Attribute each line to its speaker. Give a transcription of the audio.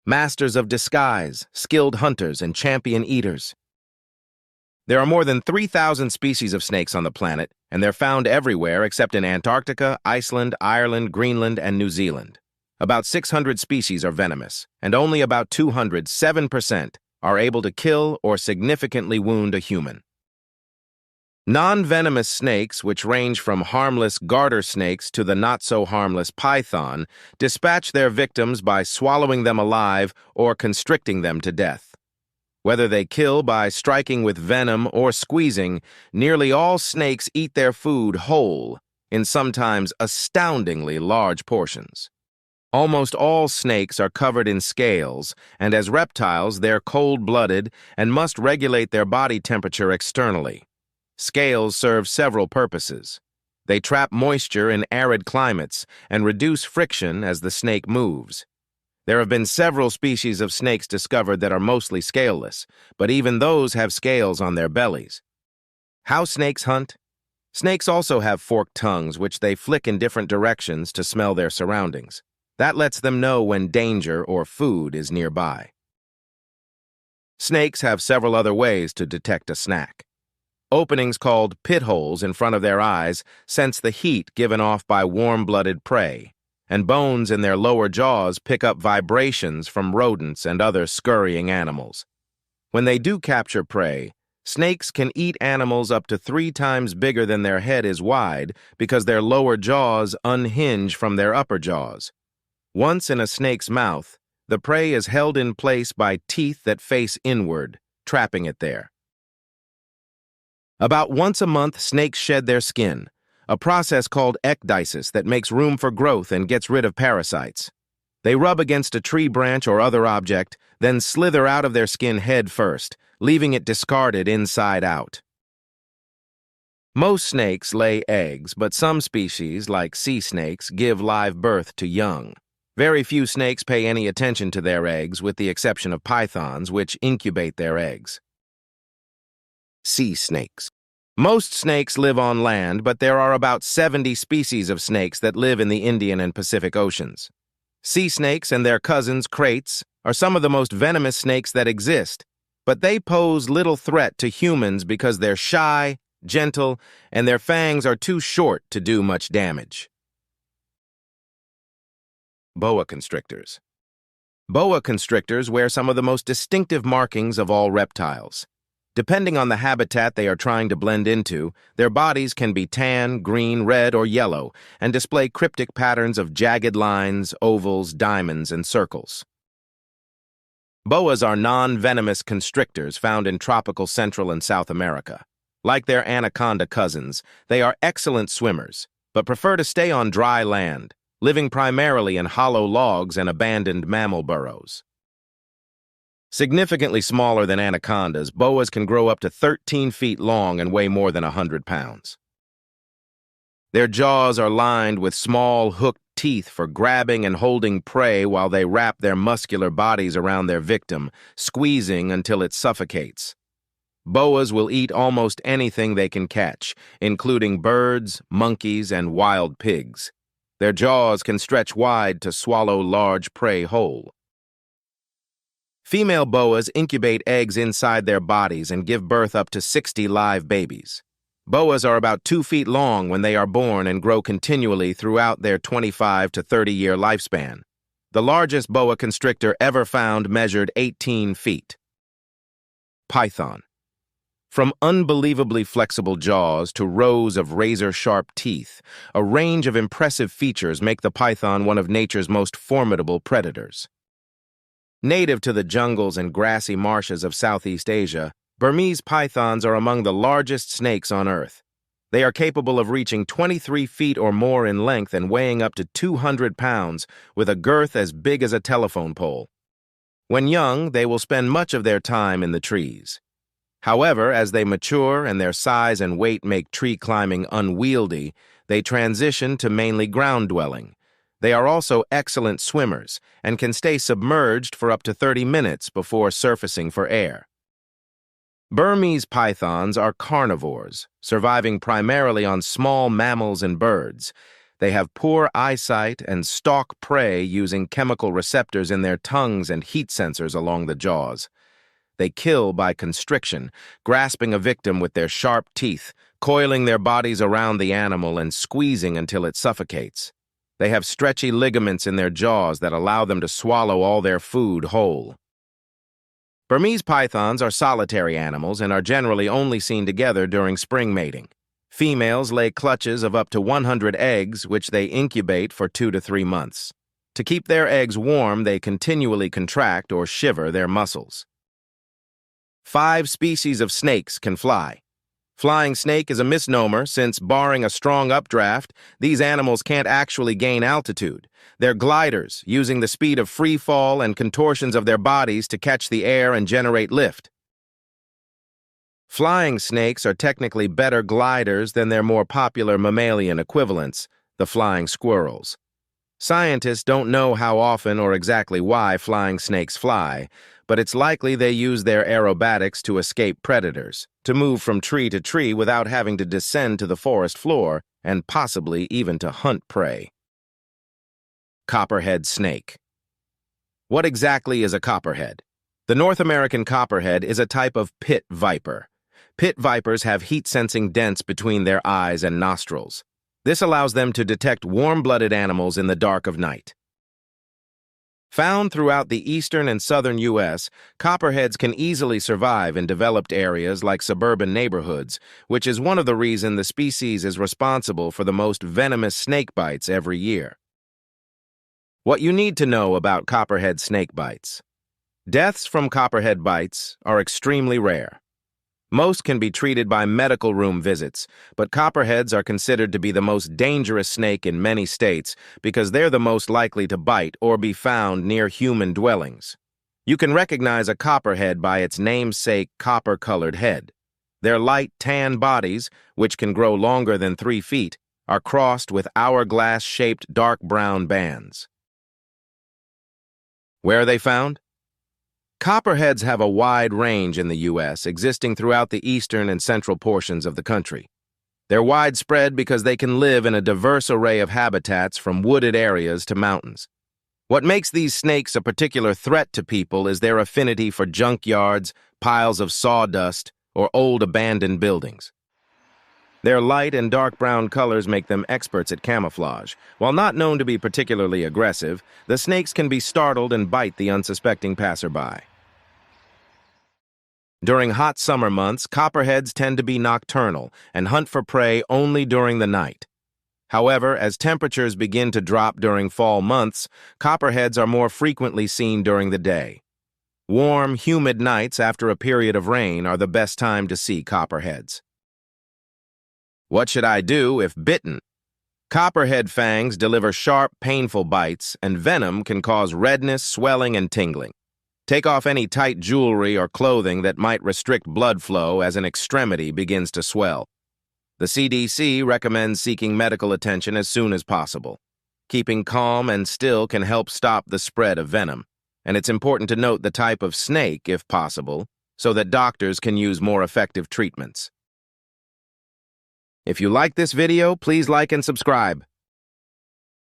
Speaker 1: masters of disguise, skilled hunters, and champion eaters. There are more than 3,000 species of snakes on the planet, and they're found everywhere except in Antarctica, Iceland, Ireland, Greenland, and New Zealand. About 600 species are venomous, and only about 200, 7%, are able to kill or significantly wound a human. Non-venomous snakes, which range from harmless garter snakes to the not-so-harmless python, dispatch their victims by swallowing them alive or constricting them to death. Whether they kill by striking with venom or squeezing, nearly all snakes eat their food whole, in sometimes astoundingly large portions. Almost all snakes are covered in scales, and as reptiles, they're cold-blooded and must regulate their body temperature externally. Scales serve several purposes. They trap moisture in arid climates and reduce friction as the snake moves. There have been several species of snakes discovered that are mostly scaleless, but even those have scales on their bellies. How snakes hunt? Snakes also have forked tongues, which they flick in different directions to smell their surroundings. That lets them know when danger or food is nearby. Snakes have several other ways to detect a snack. Openings called pit holes in front of their eyes sense the heat given off by warm-blooded prey, and bones in their lower jaws pick up vibrations from rodents and other scurrying animals. When they do capture prey, snakes can eat animals up to 3 times bigger than their head is wide because their lower jaws unhinge from their upper jaws. Once in a snake's mouth, the prey is held in place by teeth that face inward, trapping it there. About once a month, snakes shed their skin, a process called ecdysis that makes room for growth and gets rid of parasites. They rub against a tree branch or other object, then slither out of their skin head first, leaving it discarded inside out. Most snakes lay eggs, but some species, like sea snakes, give live birth to young. Very few snakes pay any attention to their eggs, with the exception of pythons, which incubate their eggs. Sea snakes. Most snakes live on land, but there are about 70 species of snakes that live in the Indian and Pacific Oceans. Sea snakes and their cousins, kraits, are some of the most venomous snakes that exist, but they pose little threat to humans because they're shy, gentle, and their fangs are too short to do much damage. Boa constrictors. Boa constrictors wear some of the most distinctive markings of all reptiles. Depending on the habitat they are trying to blend into, their bodies can be tan, green, red, or yellow, and display cryptic patterns of jagged lines, ovals, diamonds, and circles. Boas are non-venomous constrictors found in tropical Central and South America. Like their anaconda cousins, they are excellent swimmers, but prefer to stay on dry land, living primarily in hollow logs and abandoned mammal burrows. Significantly smaller than anacondas, boas can grow up to 13 feet long and weigh more than 100 pounds. Their jaws are lined with small, hooked teeth for grabbing and holding prey while they wrap their muscular bodies around their victim, squeezing until it suffocates. Boas will eat almost anything they can catch, including birds, monkeys, and wild pigs. Their jaws can stretch wide to swallow large prey whole. Female boas incubate eggs inside their bodies and give birth up to 60 live babies. Boas are about 2 feet long when they are born and grow continually throughout their 25 to 30-year lifespan. The largest boa constrictor ever found measured 18 feet. Python. From unbelievably flexible jaws to rows of razor-sharp teeth, a range of impressive features make the python one of nature's most formidable predators. Native to the jungles and grassy marshes of Southeast Asia, Burmese pythons are among the largest snakes on Earth. They are capable of reaching 23 feet or more in length and weighing up to 200 pounds, with a girth as big as a telephone pole. When young, they will spend much of their time in the trees. However, as they mature and their size and weight make tree climbing unwieldy, they transition to mainly ground dwelling. They are also excellent swimmers and can stay submerged for up to 30 minutes before surfacing for air. Burmese pythons are carnivores, surviving primarily on small mammals and birds. They have poor eyesight and stalk prey using chemical receptors in their tongues and heat sensors along the jaws. They kill by constriction, grasping a victim with their sharp teeth, coiling their bodies around the animal and squeezing until it suffocates. They have stretchy ligaments in their jaws that allow them to swallow all their food whole. Burmese pythons are solitary animals and are generally only seen together during spring mating. Females lay clutches of up to 100 eggs, which they incubate for 2 to 3 months. To keep their eggs warm, they continually contract or shiver their muscles. 5 species of snakes can fly. Flying snake is a misnomer since, barring a strong updraft, these animals can't actually gain altitude. They're gliders, using the speed of free fall and contortions of their bodies to catch the air and generate lift. Flying snakes are technically better gliders than their more popular mammalian equivalents, the flying squirrels. Scientists don't know how often or exactly why flying snakes fly, but it's likely they use their aerobatics to escape predators, to move from tree to tree without having to descend to the forest floor, and possibly even to hunt prey. Copperhead snake. What exactly is a copperhead? The North American copperhead is a type of pit viper. Pit vipers have heat-sensing dents between their eyes and nostrils. This allows them to detect warm-blooded animals in the dark of night. Found throughout the eastern and southern U.S., copperheads can easily survive in developed areas like suburban neighborhoods, which is one of the reasons the species is responsible for the most venomous snake bites every year. What you need to know about copperhead snake bites. Deaths from copperhead bites are extremely rare. Most can be treated by medical room visits, but copperheads are considered to be the most dangerous snake in many states because they're the most likely to bite or be found near human dwellings. You can recognize a copperhead by its namesake copper-colored head. Their light tan bodies, which can grow longer than 3 feet, are crossed with hourglass-shaped dark brown bands. Where are they found? Copperheads have a wide range in the U.S., existing throughout the eastern and central portions of the country. They're widespread because they can live in a diverse array of habitats from wooded areas to mountains. What makes these snakes a particular threat to people is their affinity for junkyards, piles of sawdust, or old abandoned buildings. Their light and dark brown colors make them experts at camouflage. While not known to be particularly aggressive, the snakes can be startled and bite the unsuspecting passerby. During hot summer months, copperheads tend to be nocturnal and hunt for prey only during the night. However, as temperatures begin to drop during fall months, copperheads are more frequently seen during the day. Warm, humid nights after a period of rain are the best time to see copperheads. What should I do if bitten? Copperhead fangs deliver sharp, painful bites, and venom can cause redness, swelling, and tingling. Take off any tight jewelry or clothing that might restrict blood flow as an extremity begins to swell. The CDC recommends seeking medical attention as soon as possible. Keeping calm and still can help stop the spread of venom, and it's important to note the type of snake, if possible, so that doctors can use more effective treatments. If you like this video, please like and subscribe.